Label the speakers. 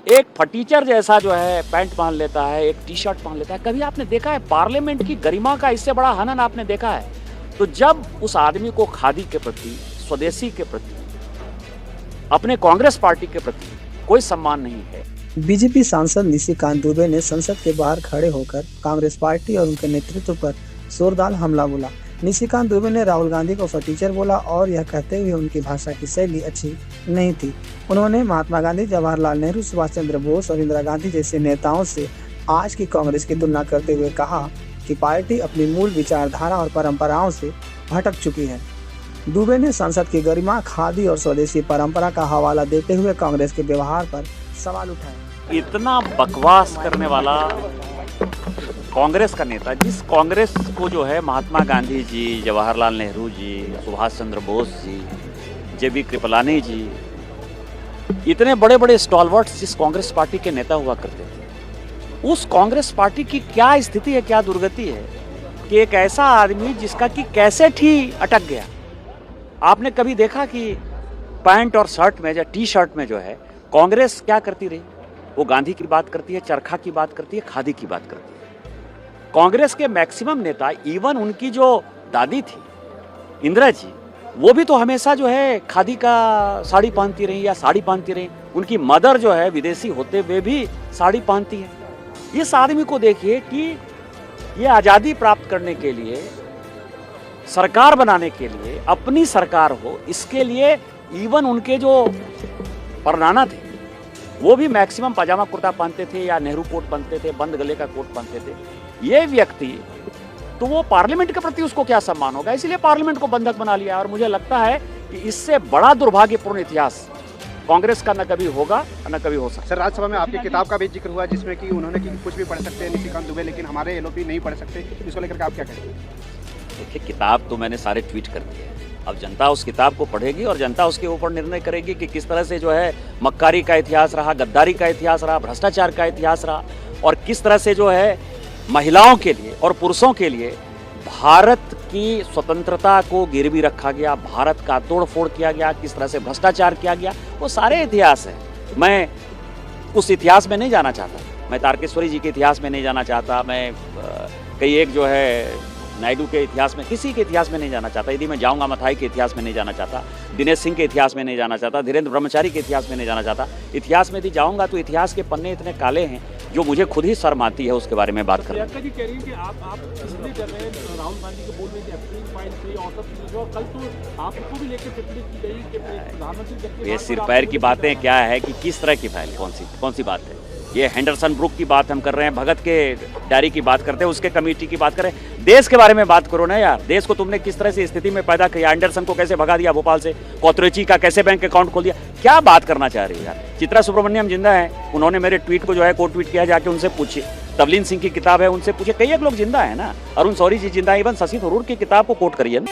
Speaker 1: एक फटीचर जैसा जो है पैंट पहन लेता है, एक टी शर्ट पहन लेता है। कभी आपने देखा है पार्लियामेंट की गरिमा का इससे बड़ा हनन आपने देखा है? तो जब उस आदमी को खादी के प्रति, स्वदेशी के प्रति, अपने कांग्रेस पार्टी के प्रति कोई सम्मान नहीं है।
Speaker 2: बीजेपी सांसद निशिकांत दुबे ने संसद के बाहर खड़े होकर कांग्रेस पार्टी और उनके नेतृत्व पर जोरदार हमला बोला। निशिकांत दुबे ने राहुल गांधी को फटीचर बोला और यह कहते हुए उनकी भाषा की शैली अच्छी नहीं थी। उन्होंने महात्मा गांधी, जवाहरलाल नेहरू, सुभाष चंद्र बोस और इंदिरा गांधी जैसे नेताओं से आज की कांग्रेस की तुलना करते हुए कहा कि पार्टी अपनी मूल विचारधारा और परंपराओं से भटक चुकी है। दुबे ने संसद की गरिमा, खादी और स्वदेशी परंपरा का हवाला देते हुए कांग्रेस के व्यवहार पर सवाल उठाए।
Speaker 1: इतना बकवास करने वाला कांग्रेस का नेता, जिस कांग्रेस को जो है महात्मा गांधी जी, जवाहरलाल नेहरू जी, सुभाष चंद्र बोस जी, जेबी कृपलानी जी, इतने बड़े बड़े स्टॉलवर्ड्स जिस कांग्रेस पार्टी के नेता हुआ करते थे, उस कांग्रेस पार्टी की क्या स्थिति है, क्या दुर्गति है कि एक ऐसा आदमी जिसका कि कैसेट ही अटक गया। आपने कभी देखा कि पैंट और शर्ट में या टी शर्ट में जो है कांग्रेस क्या करती रही? वो गांधी की बात करती है, चरखा की बात करती है, खादी की बात करती है। कांग्रेस के मैक्सिमम नेता, इवन उनकी जो दादी थी इंदिरा जी, वो भी तो हमेशा जो है खादी का साड़ी पहनती रही या साड़ी पहनती रही। उनकी मदर जो है विदेशी होते हुए भी साड़ी पहनती है। इस आदमी को देखिए कि ये आज़ादी प्राप्त करने के लिए, सरकार बनाने के लिए, अपनी सरकार हो, इसके लिए इवन उनके जो परनाना थे वो भी मैक्सिमम पजामा कुर्ता पहनते थे या नेहरू कोट पहनते थे, बंद गले का कोट पहनते थे। ये व्यक्ति तो वो पार्लियामेंट के प्रति उसको क्या सम्मान होगा, इसलिए पार्लियामेंट को बंधक बना लिया। और मुझे लगता है कि इससे बड़ा दुर्भाग्यपूर्ण इतिहास कांग्रेस का न कभी होगा न कभी हो सकता।
Speaker 3: सर, राज्यसभा में आपकी किताब का भी जिक्र हुआ जिसमें कि उन्होंने कि कुछ भी पढ़ सकते हैं निशिकांत दुबे, लेकिन हमारे एलओपी नहीं पढ़ सकते। इसको लेकर के आप क्या कहेंगे?
Speaker 1: देखिए, किताब तो मैंने सारे ट्वीट कर दिए। अब जनता उस किताब को पढ़ेगी और जनता उसके ऊपर निर्णय करेगी कि किस तरह से जो है मक्कारी का इतिहास रहा, गद्दारी का इतिहास रहा, भ्रष्टाचार का इतिहास रहा, और किस तरह से जो है महिलाओं के लिए और पुरुषों के लिए भारत की स्वतंत्रता को गिरवी रखा गया, भारत का तोड़फोड़ किया गया, किस तरह से भ्रष्टाचार किया गया, वो सारे इतिहास है। मैं उस इतिहास में नहीं जाना चाहता, मैं तारकेश्वरी जी के इतिहास में नहीं जाना चाहता, मैं कई एक जो है नायडू के इतिहास में, किसी के इतिहास में नहीं जाना चाहता। यदि मैं जाऊंगा मथाई के इतिहास में नहीं जाना चाहता, दिनेश सिंह के इतिहास में नहीं जाना चाहता, धीरेन्द्र ब्रह्मचारी के इतिहास में नहीं जाना चाहता। इतिहास में यदि जाऊंगा तो इतिहास के पन्ने इतने काले हैं जो मुझे खुद ही शर्म आती है उसके बारे में बात करना।
Speaker 4: जी कह रही है कि आप इसलिए कर रहे हैं, राहुल गांधी को बोल रहे हैं कि फाइल से और सब चीज़ें, और कल तो आपको भी लेकर टिप्पणी की गई कि प्रधानमंत्री।
Speaker 1: ये सिर पैर की बातें क्या है कि किस तरह की फाइल, कौन सी बात है? ये हेंडरसन ब्रुक की बात हम कर रहे हैं, भगत के डायरी की बात करते हैं, उसके कमेटी की बात करें। देश के बारे में बात करो ना यार। देश को तुमने किस तरह से स्थिति में पैदा किया, एंडरसन को कैसे भगा दिया भोपाल से, कोतरेची का कैसे बैंक अकाउंट खोल दिया, क्या बात करना चाह रही है यार? चित्रा सुब्रमण्यम जिंदा है, उन्होंने मेरे ट्वीट को जो है कोट ट्वीट किया, जाके उनसे पूछिए। तवलीन सिंह की किताब है, उनसे पूछिए। कई एक लोग जिंदा है ना, अरुण शौरी जी जिंदा है, इवन शशि थरूर की किताब को कोट करिए ना।